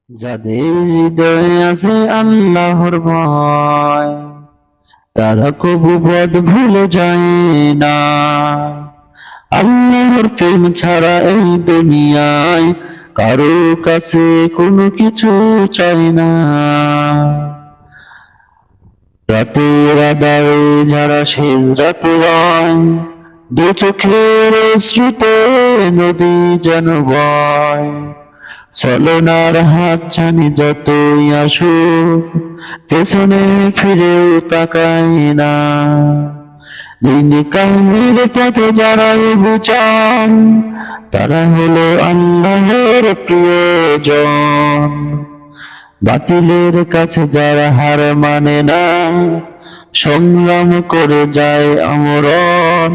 যাদের হৃদয়ে আছে আল্লাহর ভয়, তারা কবু পথ ভুলে যায় না। আল্লাহর প্রেম ছাড়া এই দুনিয়ায় কারো কাছে কোনো কিছু চাই না। রাতের আঁধারে যারা সেজদাতে রয়, দু চোখের অশ্রুতে নদী যেন বয়। ছলনার হাতছানি যতই আসুক, পেছনে ফিরেও তাকায় না। দিন কামের পথে যারা বুঝান, তারা হলো আল্লাহর প্রিয়জন। বাতিলের কাছে যারা হার মানে না, সংগ্রাম করে যায় আমরণ।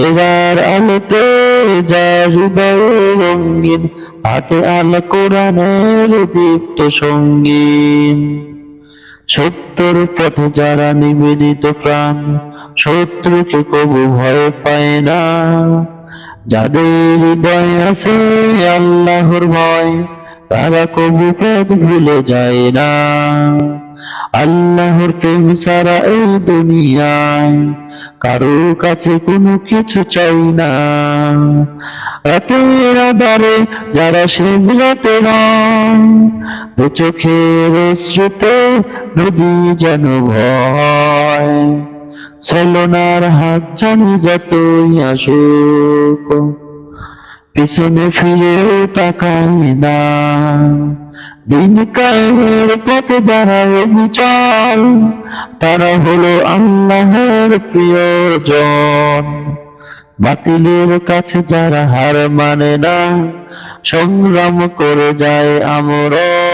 এবার আলোতে যার হৃদয় রঙিন, হাতে আল কোরআনের দীপ্ত সঙ্গীন। সত্যর পথে যারা নিবেদিত প্রাণ, শত্রুকে কবু ভয় পায় না। যাদের হৃদয় আছে আল্লাহর ভয়, তারা কবু পথ ভুলে যায় না। আল্লাহর প্রেম ছাড়া এই দুনিয়ায় কারো কাছে কোনো কিছু চাই না। রাতের আঁধারে যারা সেজদাতে রয়, দু চোখের অশ্রুতে নদী যেন ভয়। ছলনার হাতছানি যতই আসুক, পিছনে ফিরেও তাকায় না। দিন কায়েমের পথে যারা অবিচল, তারা হলো আল্লাহর প্রিয়জন। বাতিলের কাছে যারা হার মানে না, সংগ্রাম করে যায় আমরণ।